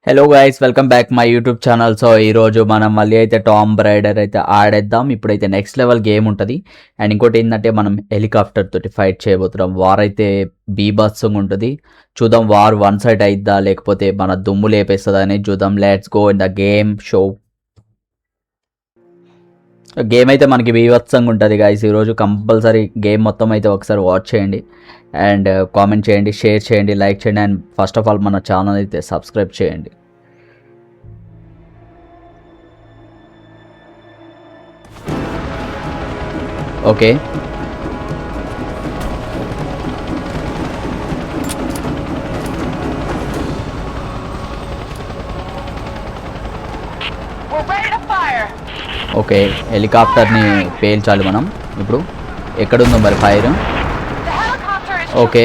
Hello guys, welcome back my YouTube channel. So ఈరోజు మనం మళ్ళీ అయితే టామ్ బ్రైడర్ అయితే ఆడేద్దాం. ఇప్పుడైతే నెక్స్ట్ లెవెల్ గేమ్ ఉంటుంది. అండ్ ఇంకోటి ఏంటంటే మనం హెలికాప్టర్ తోటి ఫైట్ చేయబోతున్నాం. వార్ అయితే బీభత్సంగా ఉంటుంది. చూద్దాం వార్ వన్ సైడ్ అయిద్దా లేకపోతే మన దుమ్ము లేపేస్తుందా అనేది చూద్దాం. Let's go in the game show. Game అయితే మనకి బీభత్సంగా ఉంటుంది గైస్. ఈరోజు కంపల్సరీ గేమ్ మొత్తం అయితే ఒకసారి వాచ్ చేయండి అండ్ కామెంట్ చేయండి, షేర్ చేయండి, లైక్ చేయండి అండ్ ఫస్ట్ ఆఫ్ ఆల్ మన ఛానల్ అయితే సబ్స్క్రైబ్ చేయండి. ఓకే, ఓకే హెలికాప్టర్ని పేల్చాలి మనం. ఇప్పుడు ఎక్కడుందో మరి ఫైర్. ఓకే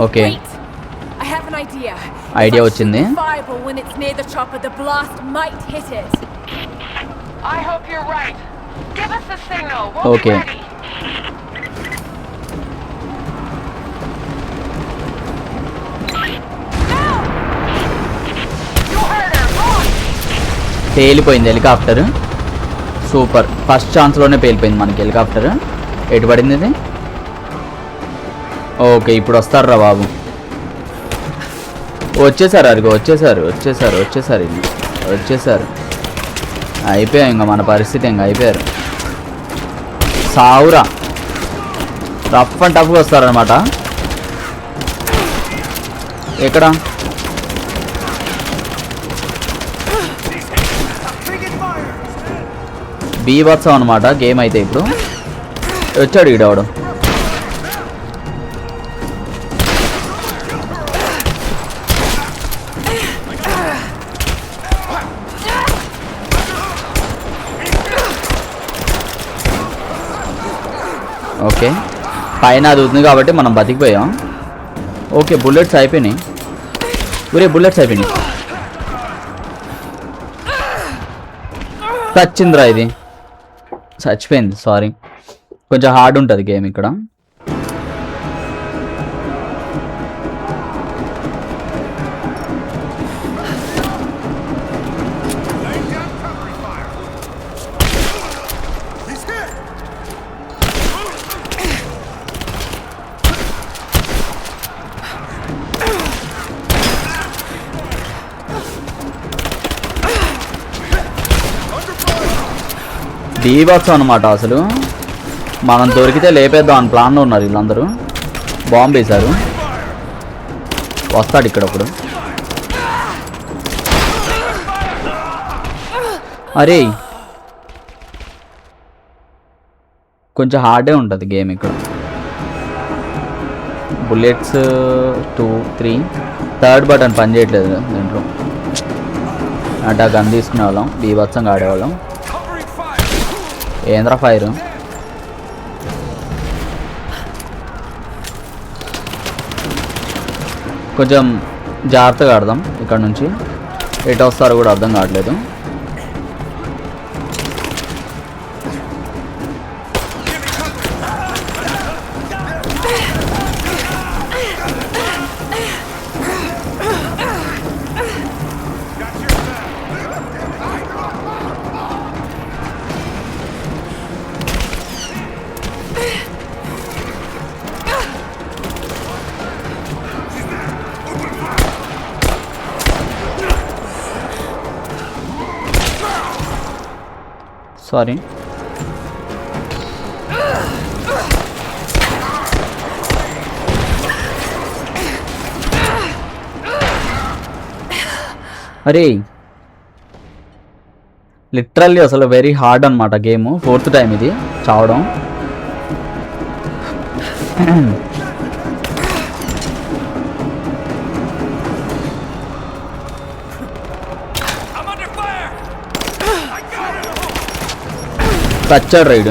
ఓకే ఐడియా వచ్చింది. ఓకే పేలిపోయింది హెలికాప్టర్. సూపర్, ఫస్ట్ ఛాన్స్లోనే పేలిపోయింది మనకి హెలికాప్టర్. ఎటు పడింది ఇది? ఓకే ఇప్పుడు వస్తారు రా బాబు. వచ్చేసారు, అదిగో వచ్చేసారు వచ్చేసారు వచ్చేసారు ఇది వచ్చేసారు. అయిపోయాం ఇంకా, మన పరిస్థితి ఇంకా అయిపోయారు. సావురా, రఫ్ అండ్ టఫ్గా వస్తారనమాట. ఎక్కడ బీభత్సం అనమాట గేమ్ అయితే. ఇప్పుడు వచ్చాడు ఈడవాడు. ఓకే పైన అది ఉంది కాబట్టి మనం బతికిపోయాం. ఓకే బుల్లెట్స్ అయిపోయినాయి. ఒరే బుల్లెట్స్ అయిపోయినాయి. చచ్చిందిరా ఇది, చచ్చిపోయింది. సారీ, కొంచెం హార్డ్ ఉంటుంది గేమ్ ఇక్కడ. బీభత్సం అనమాట. అసలు మనం దొరికితే లేపేద్దాం అని ప్లాన్లో ఉన్నారు వీళ్ళందరూ. బాంబు వేశారు. వస్తాడు ఇక్కడప్పుడు. అరే కొంచెం హార్డే ఉంటుంది గేమ్ ఇక్కడ. బుల్లెట్స్ 2, 3. థర్డ్ బటన్ పని చేయట్లేదు దీంట్లో. అంటే ఆ గన్ తీసుకునే వాళ్ళం, బీభత్సంగా ఆడేవాళ్ళం. ఏంద్రా ఫైర్. కొంచెం జాగ్రత్తగా ఆడదాం. ఇక్కడ నుంచి ఎటు వస్తారో కూడా అర్థం కావట్లేదు. సారీ, అరే లిటరల్లీ అసలు వెరీ హార్డ్ అనమాట గేమ్. 4th టైం ఇది చావడం. చచ్చాడు రైడ్.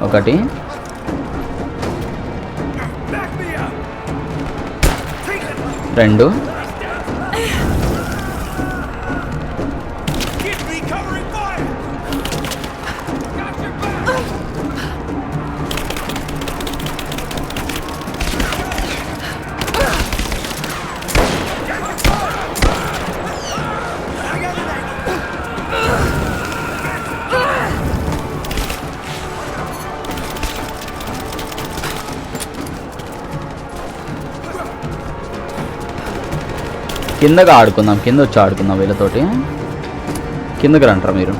ఒకటి, రెండు, కిందగా ఆడుకుందాం, కింద వచ్చి ఆడుకుందాం వీళ్ళతోటి. కిందకి రంటారా మీరు?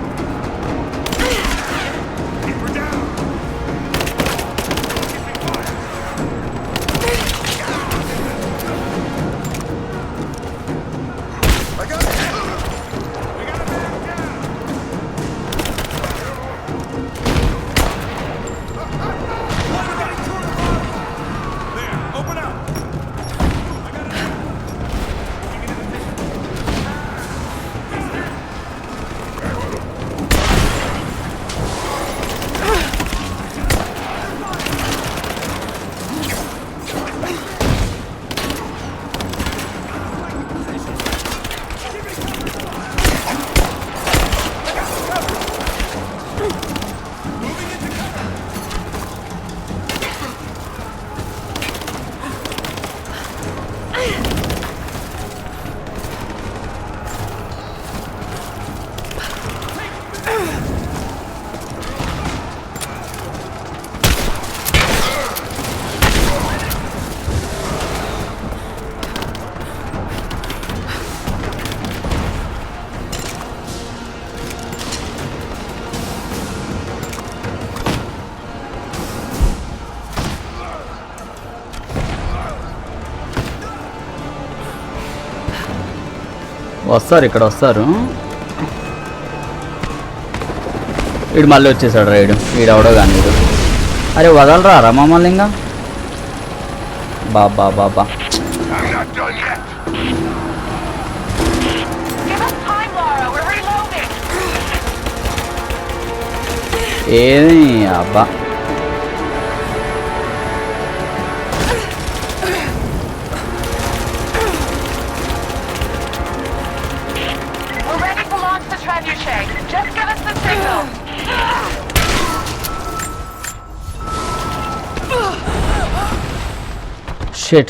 వస్తారు, ఇక్కడ వస్తారు. వీడు మళ్ళీ వచ్చేసాడు రైడు. వీడవడో కానీ వీడు. అరే వదలరా మమ్మల్ని ఇంకా. బాబా బాబా ఏది అబ్బా. Just give us the signal. Shit.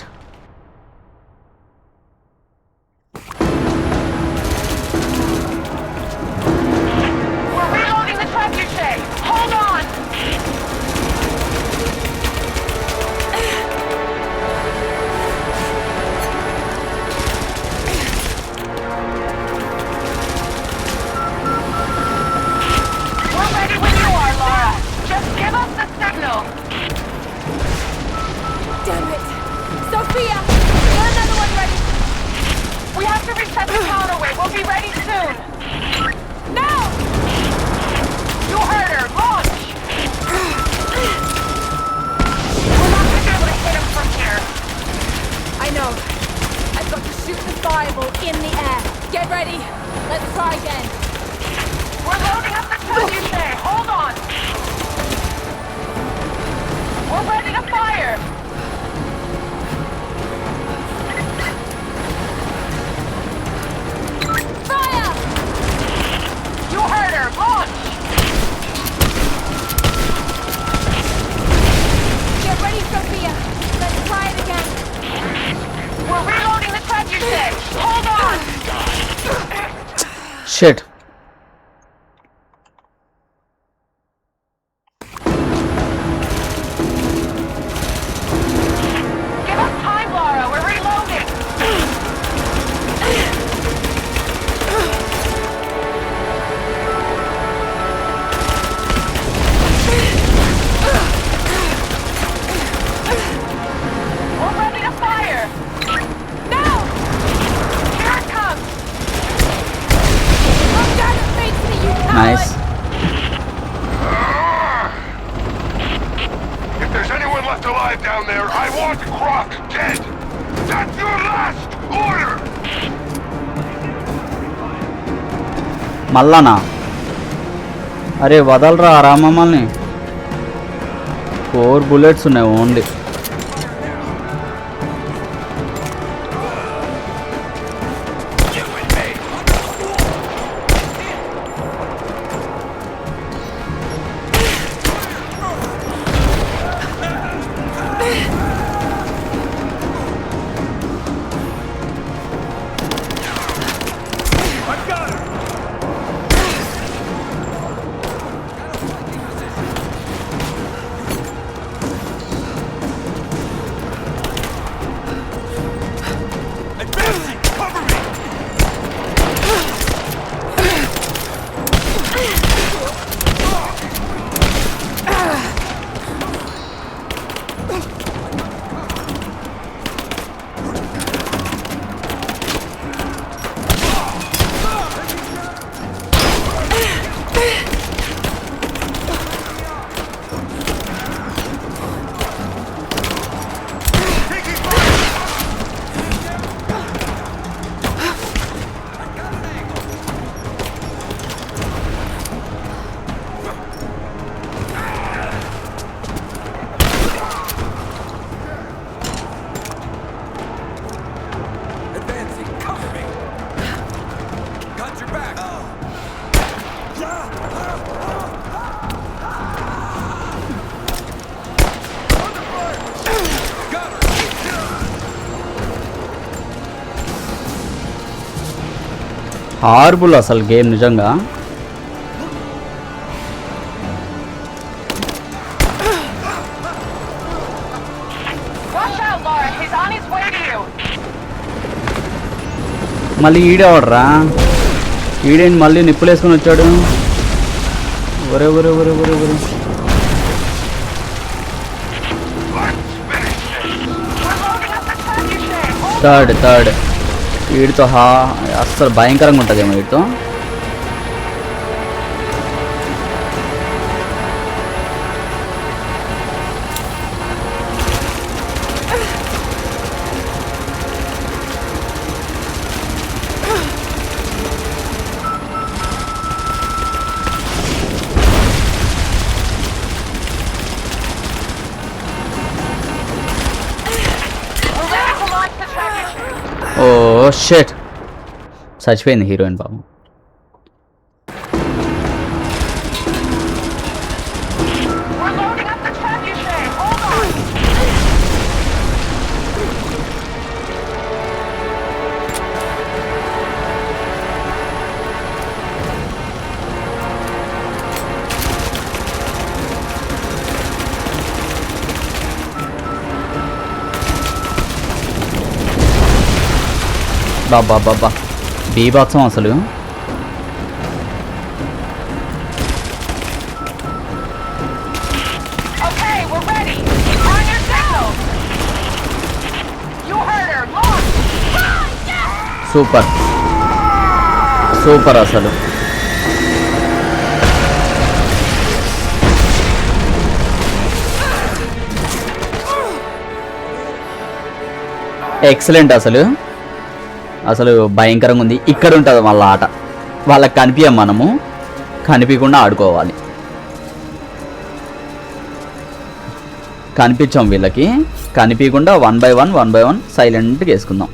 We're reloading the trebuchet. Hold on. We're ready when you are, Laura. Just give us the signal. Damn it! Sophia! Get another one ready! We have to reset the counterweight. We'll be ready soon. Now! You heard her. Launch. We're not going to be able to hit him from here. I know. I've got to shoot the fireball in the air. Get ready. Let's try again. We're loading up the trebuchet. Hold on. We're ready to fire. Fire! You heard her. Launch. Get ready, Sophia. Let's try it again. We're reloading the trebuchet. Hold on. Shit. Give us time, Laura. We're reloading. We're ready to fire. Now! Here it comes. Look down and face me, you coward! Nice. If there's anyone left alive down there, I want Croc dead! That's your last order! మళ్ళానా? అరే వదలరా మమ్మల్ని. 4 bullets ఉన్నాయి only. హార్బుల్ అసలు game నిజంగా. Watch out, Laura. He's on his way to you. మళ్ళీ ఈడేవాడరా, ఈడేంటి మళ్ళీ నిప్పులు వేసుకొని వచ్చాడు. ఒరే ఒరే ఒరే ఒరే ఒరే. థర్డ్ వీడితో అస్సలు భయంకరంగా ఉంటుందేమో వీడితో. We're ready to launch the tracking chute. ఓ షెట్, చచ్చిపోయింది హీరోయిన్ పాపం. We're loading up the tracking chute. Hold on. బాబా బీభత్సం అసలు. Okay, we're ready. On your signal. You heard her. Launch. Super super అసలు. ఎక్సలెంట్ అసలు, అసలు భయంకరంగా ఉంది. ఇక్కడ ఉంటుంది మళ్ళీ ఆట, వాళ్ళకి కనిపించాం, మనము కనిపించకుండా ఆడుకోవాలి. కనిపించాం వీళ్ళకి, కనిపించకుండా 1 by 1 సైలెంట్గా వేసుకుందాం.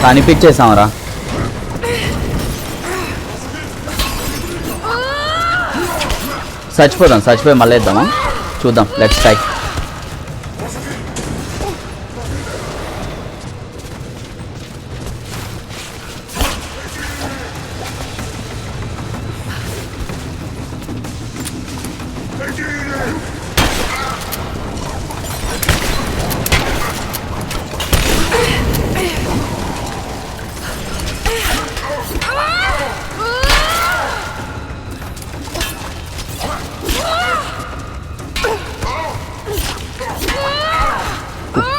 కనిపించేసాంరా. చచ్చిపోయి మళ్ళీ వేద్దామా, చూద్దాం. Let's try.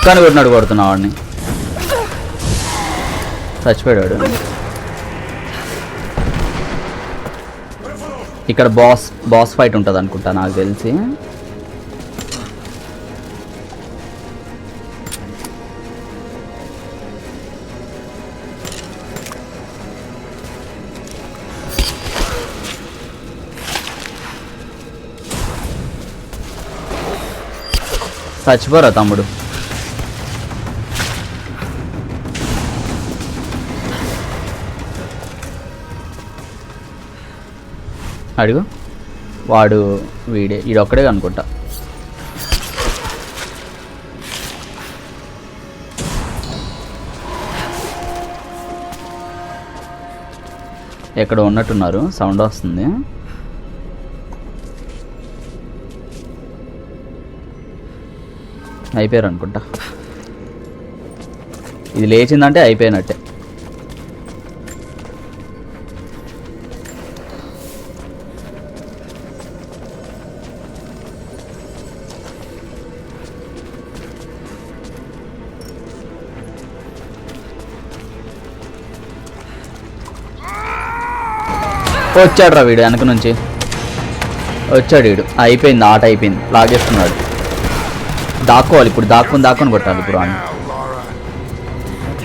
కుక్కని కొట్టినాడు, కొడుతున్నా వాడిని. చచ్చిపోయాడు. ఇక్కడ బాస్ ఫైట్ ఉంటుంది అనుకుంటా నాకు తెలిసి. చచ్చిపోరా తమ్ముడు. అడుగు, వాడు వీడొక్కడే అనుకుంటా. ఎక్కడ ఉన్నట్టున్నారు, సౌండ్ వస్తుంది. అయిపోయారు అనుకుంటా. ఇది లేచిందంటే అయిపోయినట్టే. వచ్చాడు రా వీడు, వెనక నుంచి వచ్చాడు వీడు. అయిపోయింది, ఆట అయిపోయింది. లాగేస్తున్నాడు. దాక్కోవాలి ఇప్పుడు, దాక్కుని కొట్టాలి ఇప్పుడు అని. Now, Laura.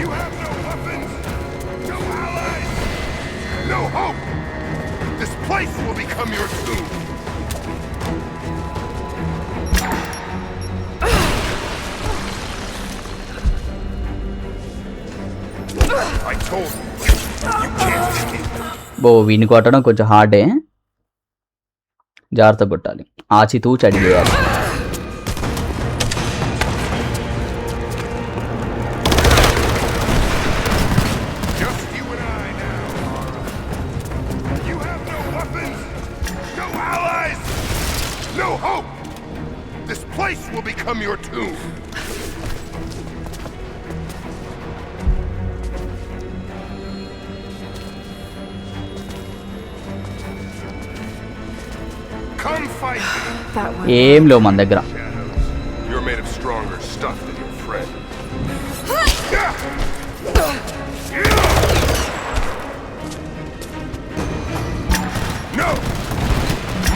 You have no weapons, no allies, no hope. This place will become your tomb. వీని కొట్టడం కొంచెం హార్డే, జాగ్రత్త కొట్టాలి, ఆచితూచి అడిగేయాలి. Just you and I now. You have no weapons, no allies, no hope. This place will become your tomb. Come fight me. That one. ఏం లేవు మన దగ్గర. Shadows. You're made of stronger stuff than your friend. No!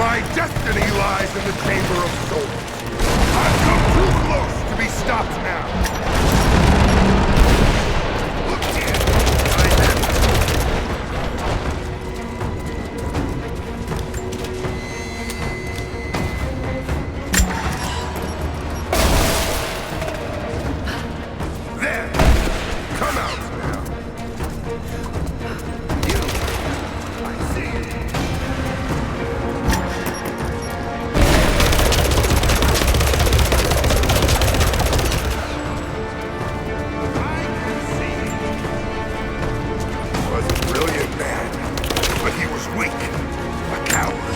My destiny lies in the Chamber of Souls. I've come too close to be stopped now. Look here. There! Come out now! You! I see it! I can see it! He was a brilliant man, but he was weak. A coward.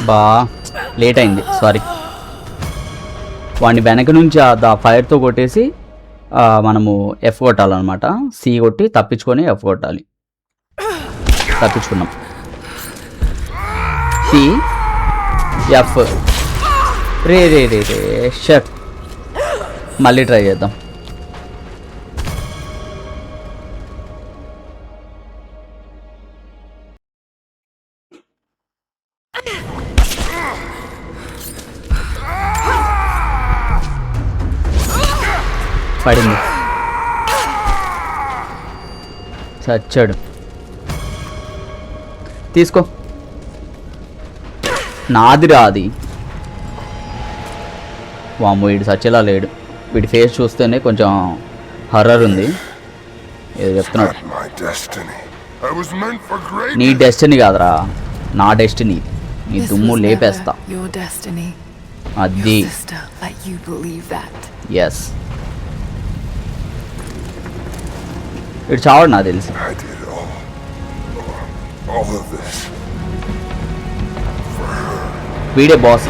బా late అయింది, sorry. వాడిని వెనక నుంచి ఆ ఫైర్తో కొట్టేసి మనము F కొట్టాలన్నమాట. C కొట్టి తప్పించుకొని ఎఫ్ కొట్టాలి. తప్పించుకున్నాం. C F. రే రే రే రే షట్. మళ్ళీ ట్రై చేద్దాం. పడింది, చచ్చాడు. తీసుకో, నాదిరా అది. వామ్మో వీడు సచ్చేలా లేడు. వీడి ఫేస్ చూస్తేనే కొంచెం హర్రర్ ఉంది. ఏదో చెప్తున్నాడు. Not my destiny. I was meant for నీ greatness. డెస్టినీ కాదురా, నా డెస్టినీ. నీ This దుమ్ము was లేపేస్తా. never your destiny. అది Your sister let you believe that. Yes. ఇటు చావడు నాకు తెలిసి. I did all of this. వీడే బాస్.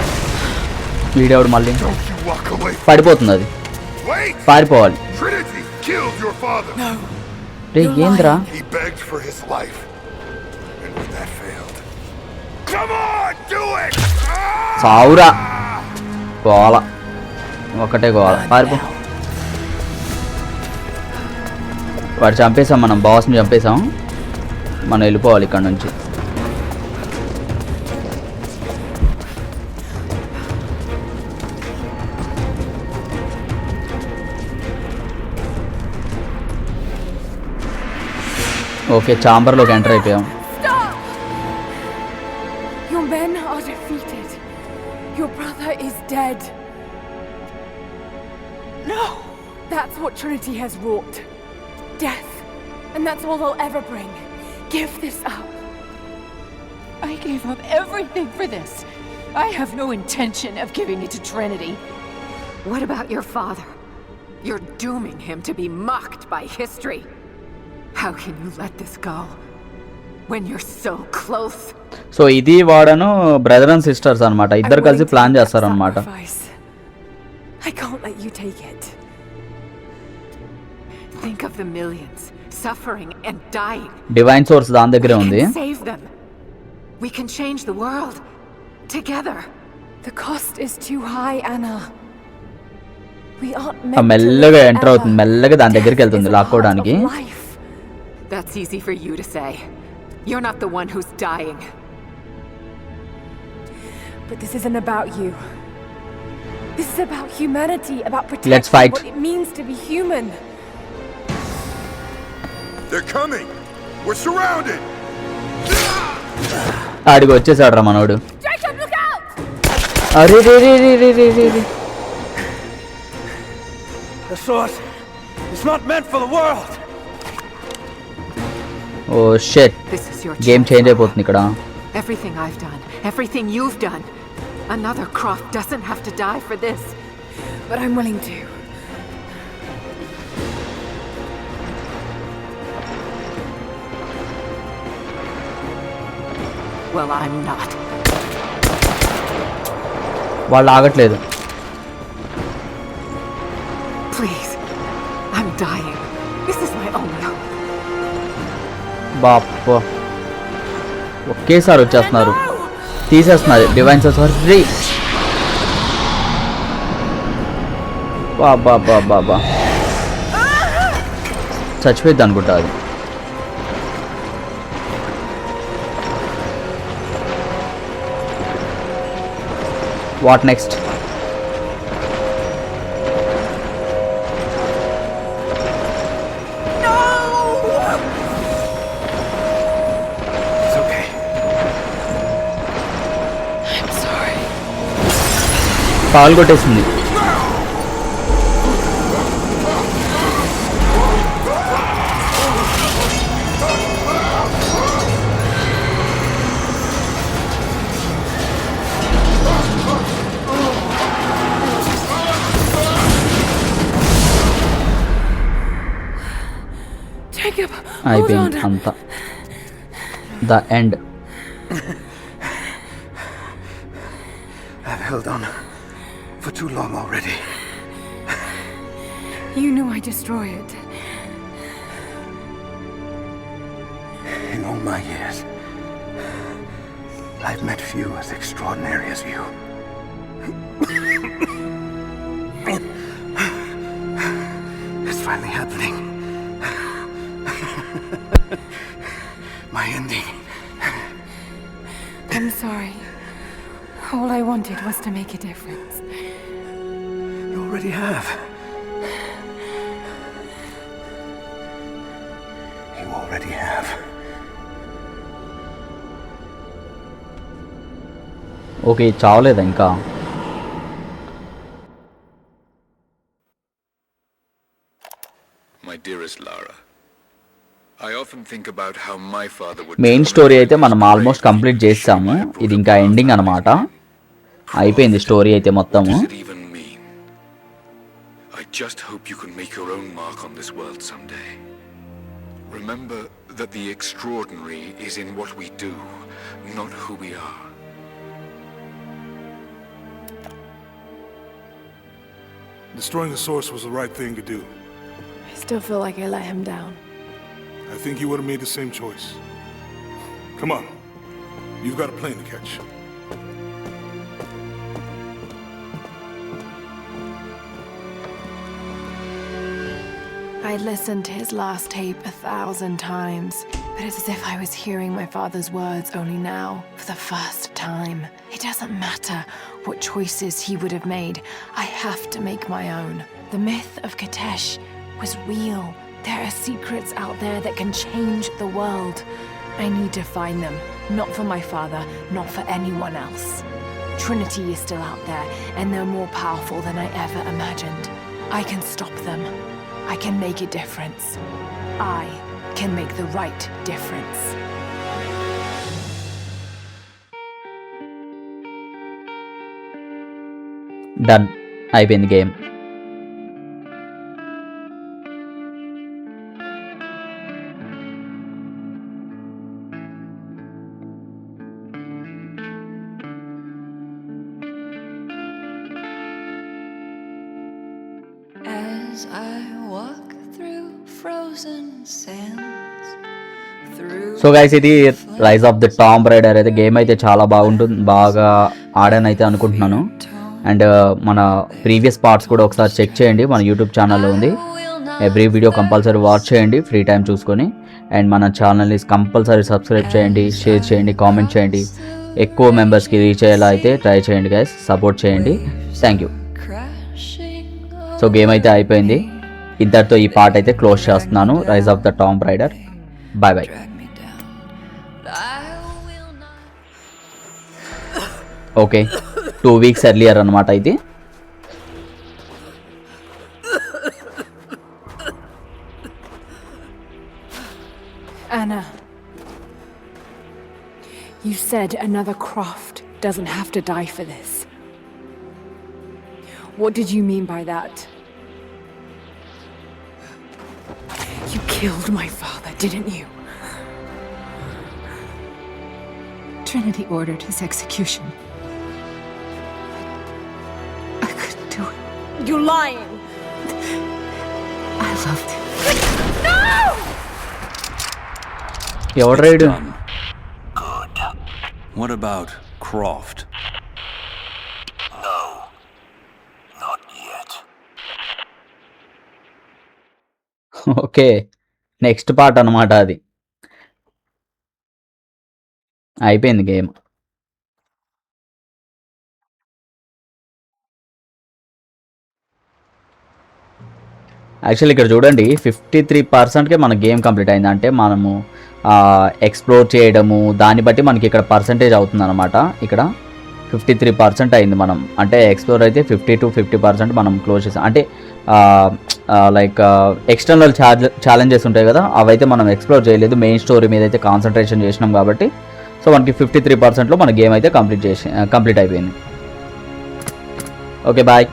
వీడేవాడు మళ్ళీ Don't you walk away. పడిపోతుంది అది. Wait! పారిపోవాలి. Trinity killed your father. No. రే ఏంద్రా, He begged for his life. And when that failed. Come on, do it! సావురా. గోల ఒకటే గోల. పారిపో. వాడు చంపేసాం, మనం బాస్ని చంపేసాం. మనం వెళ్ళిపోవాలి ఇక్కడ నుంచి. ఓకే, చాంబర్లోకి ఎంటర్ అయిపోయాం. Stop! Your men are defeated. Your brother is dead. No. That's what Trinity has wrought. Death. And that's all they'll ever bring. Give this up. I gave up everything for this. I have no intention of giving it to Trinity. What about your father? You're dooming him to be mocked by history. How can you let this go when you're so close? So ఇది వాడను brother and sisters అనమాట. ఇద్దరు I'm కలిసి willing to plan make that చేస్తారనమాట. sacrifice. I can't let you take it. Think of the millions suffering and dying. Divine source దాని దగ్గరే ఉంది. And save them. We can change the world together. The cost is too high, Anna. We aren't ఆ meant to మెల్లగా live enter అవుతుంది, forever. మెల్లగా దాని దగ్గరికి Death వెళ్తుంది is a part లాక్కోవడానికి. of life. That's easy for you to say. You're not the one who's dying. But this isn't about you. This is about humanity, about protecting Let's fight. what it means to be human. They're coming! We're surrounded! ఆడికి వచ్చేసాడు రా మనోడు. Jacob, look out! అరే రే రే రే రే రే రే రే. The source is not meant for the world. ఓ షెట్, This is your game chance. Change అయిపోతుంది ఇక్కడ. Everything I've done, everything you've done. Another Croft doesn't have to die for this. But I'm willing to. Well, I'm not. వాళ్ళు ఆగట్లేదు. Please. I'm dying. This is my only hope. Bappa, ఒకేసారి వచ్చేస్తున్నారు, తీసేస్తున్నారు divine Surrey. బాబా బాబా బా, చచ్చిపోయింది అనుకుంటా అది. What next? It's okay. I'm sorry. Call కొట్టేసింది. Jacob, hold అయిపోయింది on. అంతా. The end. I've held on for too long already. You knew I'd destroy it. In all my years, I've met few as extraordinary as you. It's finally happening. My ending. I'm sorry. All I wanted was to make a difference. You already have. You already have. Okay, చావలేదా ఇంకా? My dearest Lara, I often think about how my father would main story అయితే మనం almost complete చేసాము. ఇది ఇంకా ending అనమాట. అయిపోయింది story అయితే మొత్తము. What does it even mean? I just hope you can make your own mark on this world someday. Remember that the extraordinary is in what we do, not who we are. Destroying the source was the right thing to do. I still feel like I let him down. I think you would have made the same choice. Come on. You've got a plane to catch. I'd listened to his last tape 1,000 times, but it's as if I was hearing my father's words only now, for the first time. It doesn't matter what choices he would have made, I have to make my own. The myth of Katesh was real. There are secrets out there that can change the world. I need to find them, not for my father, not for anyone else. Trinity is still out there, and they're more powerful than I ever imagined. I can stop them. I can make a difference. I can make the right difference. Done, అయిపోయింది game. As I walk through frozen sands, through so guys, ఇది rise of the tomb raider అయితే game అయితే చాలా బాగుంటుంది, బాగా ఆడాను అయితే అనుకుంటున్నాను. అండ్ మన ప్రీవియస్ పార్ట్స్ కూడా ఒకసారి చెక్ చేయండి, మన యూట్యూబ్ ఛానల్లో ఉంది. ఎవ్రీ వీడియో కంపల్సరీ వాచ్ చేయండి ఫ్రీ టైం చూసుకొని. అండ్ మన ఛానల్ని కంపల్సరీ సబ్స్క్రైబ్ చేయండి, షేర్ చేయండి, కామెంట్ చేయండి. ఎక్కువ మెంబర్స్కి రీచ్ అయ్యేలా అయితే ట్రై చేయండి గైస్, సపోర్ట్ చేయండి. Thank you. సో గేమ్ అయితే అయిపోయింది. ఇంతటితో ఈ పార్ట్ అయితే క్లోజ్ చేస్తున్నాను. Rise of the Tomb Raider. Bye bye. Okay, 2 weeks earlier అనమాట ఇది. Anna, you said another Croft doesn't have to die for this. What did you mean by that? You killed my father, didn't you? Trinity ordered his execution. I couldn't do it. You're lying! I loved him. No! ఎవడు ride? Good. What about Croft? No. Not yet. Okay, next part అనమాట అది. అయిపోయింది game. Actually ఇక్కడ చూడండి 53%కే మన game complete అయింది. అంటే మనము ఎక్స్ప్లోర్ చేయడము దాన్ని బట్టి మనకి ఇక్కడ పర్సంటేజ్ అవుతుంది అనమాట. ఇక్కడ 53% అయింది. మనం అంటే ఎక్స్ప్లోర్ అయితే 50 to 50% మనం క్లోజ్ చేసాం. అంటే లైక్ ఎక్స్టర్నల్ ఛాలెంజెస్ ఉంటాయి కదా, అవైతే మనం ఎక్స్ప్లోర్ చేయలేదు. మెయిన్ స్టోరీ మీద అయితే కాన్సన్ట్రేషన్ చేసినాం కాబట్టి సో మనకి 53%లో మన గేమ్ అయితే కంప్లీట్ అయిపోయింది. Okay bye.